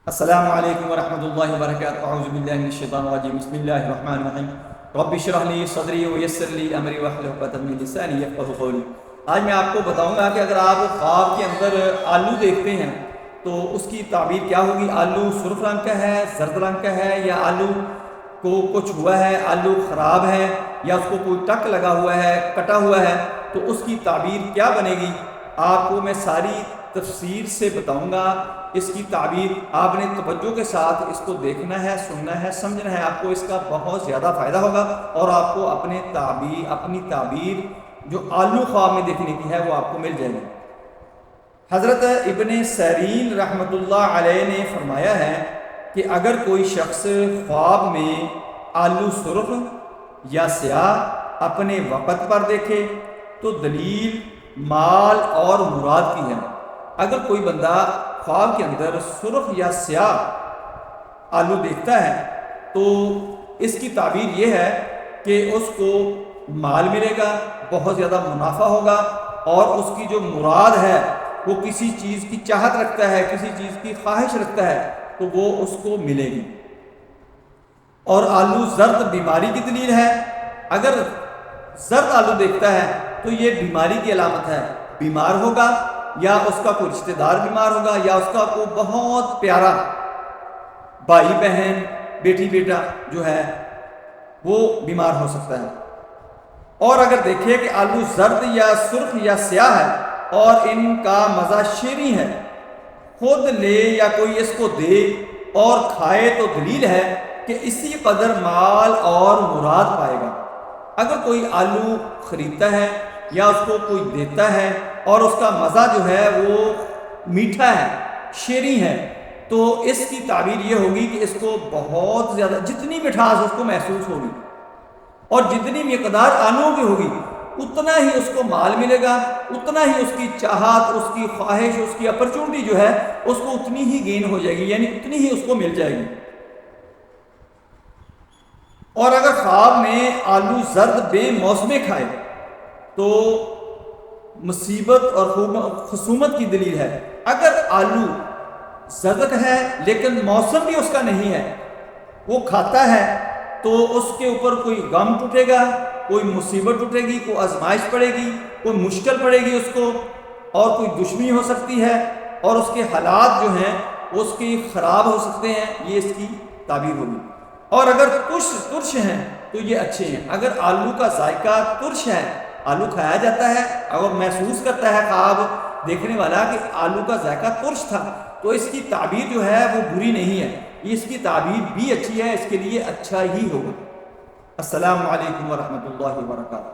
السلام علیکم ورحمۃ اللہ وبرکاتہ اعوذ باللہ من الشیطان الرجیم بسم اللہ الرحمن الرحیم رب اشرح لی صدری ویسر لی امری واحلل عقدۃ من لسانی یفقہوا قولی۔ آج میں آپ کو بتاؤں گا کہ اگر آپ خواب کے اندر آلو دیکھتے ہیں تو اس کی تعبیر کیا ہوگی۔ آلو سرخ رنگ کا ہے، زرد رنگ کا ہے، یا آلو کو کچھ ہوا ہے، آلو خراب ہے، یا اس کو کوئی ٹک لگا ہوا ہے، کٹا ہوا ہے، تو اس کی تعبیر کیا بنے گی آپ کو میں ساری تفسیر سے بتاؤں گا۔ اس کی تعبیر آپ نے توجہ کے ساتھ اس کو دیکھنا ہے، سننا ہے، سمجھنا ہے، آپ کو اس کا بہت زیادہ فائدہ ہوگا اور آپ کو اپنی تعبیر جو آلو خواب میں دیکھنے کی ہے وہ آپ کو مل جائے گی۔ حضرت ابن سیرین رحمۃ اللہ علیہ نے فرمایا ہے کہ اگر کوئی شخص خواب میں آلو سرخ یا سیاہ اپنے وقت پر دیکھے تو دلیل مال اور مراد کی ہے۔ اگر کوئی بندہ خواب کے اندر سرخ یا سیاہ آلو دیکھتا ہے تو اس کی تعبیر یہ ہے کہ اس کو مال ملے گا، بہت زیادہ منافع ہوگا، اور اس کی جو مراد ہے وہ کسی چیز کی چاہت رکھتا ہے، کسی چیز کی خواہش رکھتا ہے تو وہ اس کو ملے گی۔ اور آلو زرد بیماری کی دلیل ہے۔ اگر زرد آلو دیکھتا ہے تو یہ بیماری کی علامت ہے، بیمار ہوگا، یا اس کا کوئی رشتہ دار بیمار ہوگا، یا اس کا کوئی بہت پیارا بھائی بہن بیٹی بیٹا جو ہے وہ بیمار ہو سکتا ہے۔ اور اگر دیکھیں کہ آلو زرد یا سرخ یا سیاہ ہے اور ان کا مزہ شیریں ہے، خود لے یا کوئی اس کو دے اور کھائے تو دلیل ہے کہ اسی قدر مال اور مراد پائے گا۔ اگر کوئی آلو خریدتا ہے یا اس کو کوئی دیتا ہے اور اس کا مزہ جو ہے وہ میٹھا ہے، شیریں ہے، تو اس کی تعبیر یہ ہوگی کہ اس کو بہت زیادہ جتنی مٹھاس اس کو محسوس ہوگی اور جتنی مقدار آلووں کی ہوگی اتنا ہی اس کو مال ملے گا، اتنا ہی اس کی چاہت، اس کی خواہش، اس کی اپرچونٹی جو ہے اس کو اتنی ہی گین ہو جائے گی، یعنی اتنی ہی اس کو مل جائے گی۔ اور اگر خواب میں آلو زرد بے موسمے کھائے تو مصیبت اور خصومت کی دلیل ہے۔ اگر آلو زرد ہے لیکن موسم بھی اس کا نہیں ہے، وہ کھاتا ہے تو اس کے اوپر کوئی غم ٹوٹے گا، کوئی مصیبت ٹوٹے گی، کوئی آزمائش پڑے گی، کوئی مشکل پڑے گی اس کو، اور کوئی دشمنی ہو سکتی ہے، اور اس کے حالات جو ہیں اس کے خراب ہو سکتے ہیں، یہ اس کی تعبیر ہوگی۔ اور اگر ترش ہیں تو یہ اچھے ہیں۔ اگر آلو کا ذائقہ ترش ہے، آلو کھایا جاتا ہے اور محسوس کرتا ہے خواب دیکھنے والا کہ آلو کا ذائقہ ترش تھا، تو اس کی تعبیر جو ہے وہ بری نہیں ہے، اس کی تعبیر بھی اچھی ہے، اس کے لیے اچھا ہی ہوگا۔ السلام علیکم ورحمۃ اللہ وبرکاتہ۔